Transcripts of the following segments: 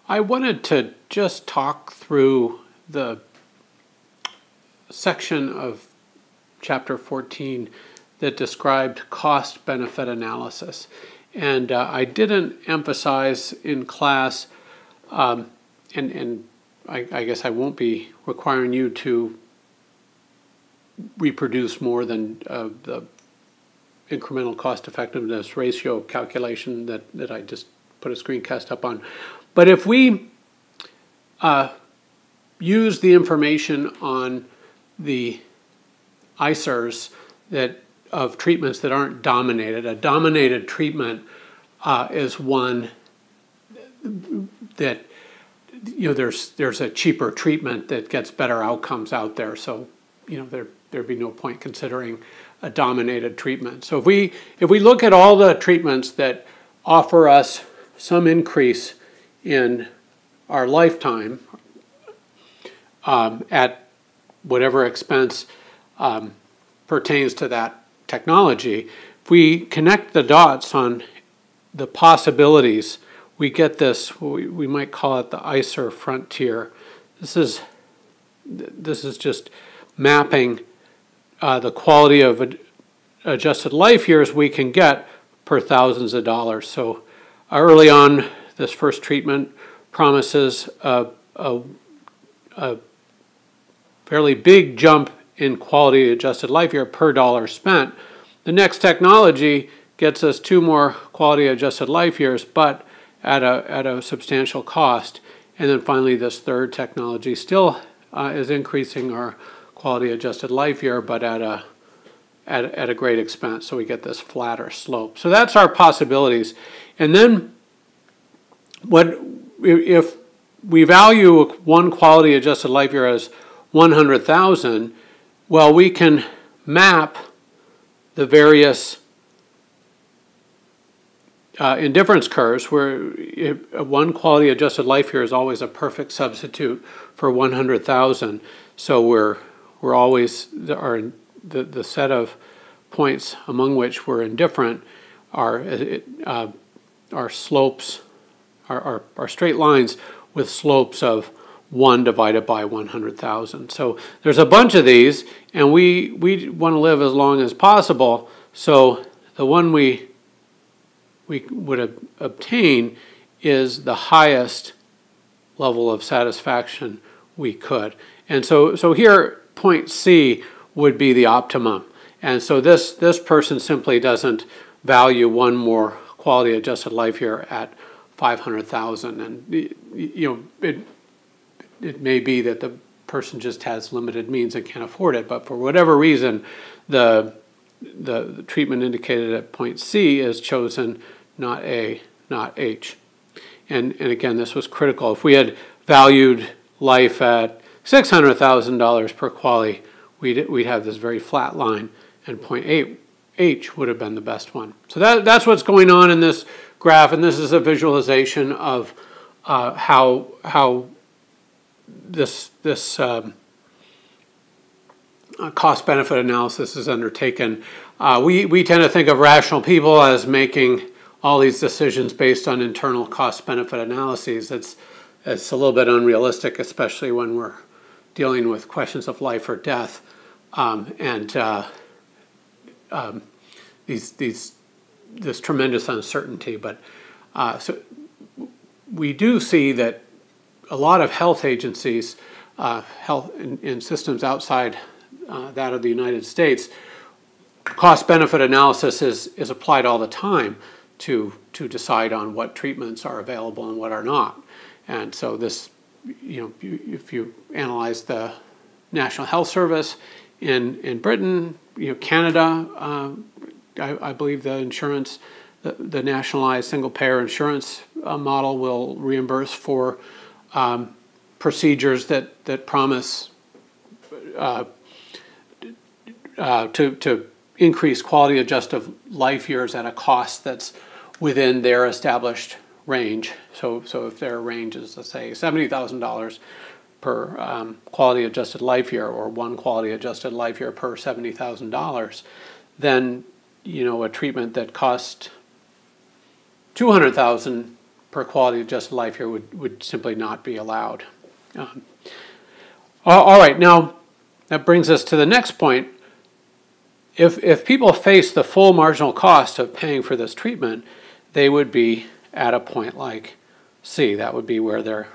I wanted to just talk through the section of Chapter 14 that described cost-benefit analysis. And I didn't emphasize in class, and I guess I won't be requiring you to reproduce more than the incremental cost effectiveness ratio calculation that I just put a screencast up on. But if we use the information on the ICERs of treatments that aren't dominated, a dominated treatment is one that, there's a cheaper treatment that gets better outcomes out there. So, there'd be no point considering a dominated treatment. So if we look at all the treatments that offer us some increase in our lifetime at whatever expense pertains to that technology, if we connect the dots on the possibilities, we get this, we might call it the ICER frontier. This is just mapping the quality of adjusted life years we can get per thousands of dollars. So early on, this first treatment promises a fairly big jump in quality adjusted life year per dollar spent. The next technology gets us 2 more quality adjusted life years, but at a substantial cost. And then finally, this third technology still is increasing our quality adjusted life year, but at a great expense. So we get this flatter slope. So that's our possibilities. And then if we value one quality adjusted life year as 100,000, well, we can map the various indifference curves where one quality adjusted life year is always a perfect substitute for 100,000. So we're always, the set of points among which we're indifferent are slopes, are straight lines with slopes of 1 divided by 100,000. So there's a bunch of these, and we want to live as long as possible. So the one we would obtain is the highest level of satisfaction we could. And so here, point C would be the optimum. And so this person simply doesn't value one more quality adjusted life year at 500,000. And it may be that the person just has limited means and can't afford it, but for whatever reason, the treatment indicated at point C is chosen, not A, not H. And again, this was critical. If we had valued life at $600,000 per quality, we'd have this very flat line, and point H would have been the best one. So that's what's going on in this graph, and this is a visualization of how this cost-benefit analysis is undertaken. We tend to think of rational people as making all these decisions based on internal cost-benefit analyses. It's a little bit unrealistic, especially when we're dealing with questions of life or death, this tremendous uncertainty. But so we do see that a lot of health agencies, health in systems outside that of the United States, cost-benefit analysis is applied all the time to decide on what treatments are available and what are not. And so this, if you analyze the National Health Service in Britain, Canada, I believe the insurance, the nationalized single-payer insurance model will reimburse for procedures that promise to increase quality adjusted life years at a cost that's within their established range. So if their range is, let's say, $70,000 per quality adjusted life year, or one quality adjusted life year per $70,000, then a treatment that cost $200,000 per quality adjusted life year would simply not be allowed. All right, now that brings us to the next point. If people face the full marginal cost of paying for this treatment, they would be at a point like C. That would be where their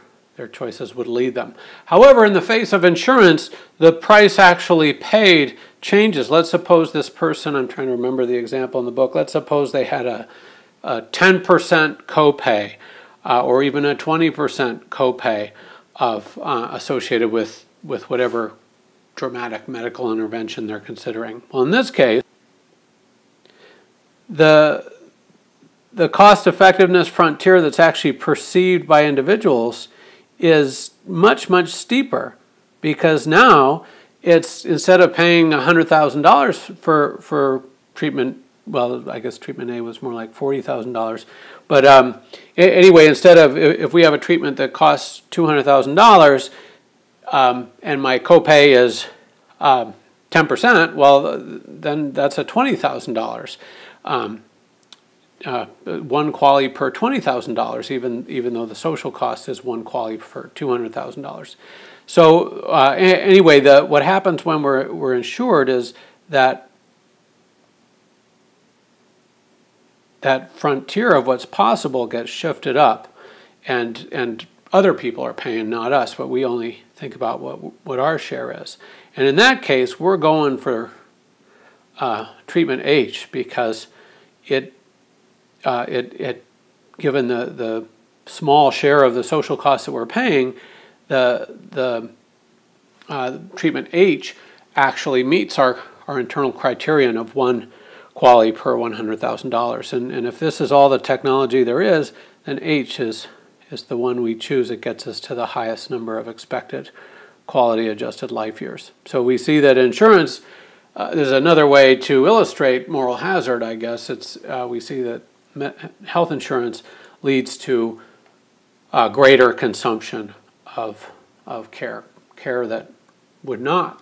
choices would lead them. However, in the face of insurance, the price actually paid changes. Let's suppose this person, I'm trying to remember the example in the book, let's suppose they had a 10% copay or even a 20% copay associated with whatever dramatic medical intervention they're considering. Well, in this case, the cost effectiveness frontier that's actually perceived by individuals is much, much steeper, because now it's, instead of paying $100,000 for treatment, well, I guess treatment A was more like $40,000, but anyway, instead of, if we have a treatment that costs $200,000 and my copay is 10%, well, then that's a $20,000. One QALY per $20,000, even though the social cost is one QALY for $200,000. So anyway, what happens when we're insured is that frontier of what's possible gets shifted up, and other people are paying, not us, but we only think about what our share is. And in that case, we're going for treatment H, because it given the small share of the social costs that we're paying, the treatment H actually meets our internal criterion of one QALY per $100,000. And if this is all the technology there is, then H is the one we choose. It gets us to the highest number of expected quality adjusted life years. So we see that insurance, there's another way to illustrate moral hazard, I guess. We see that health insurance leads to greater consumption of care that would not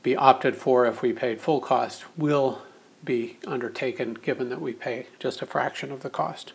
be opted for if we paid full cost will be undertaken, given that we pay just a fraction of the cost.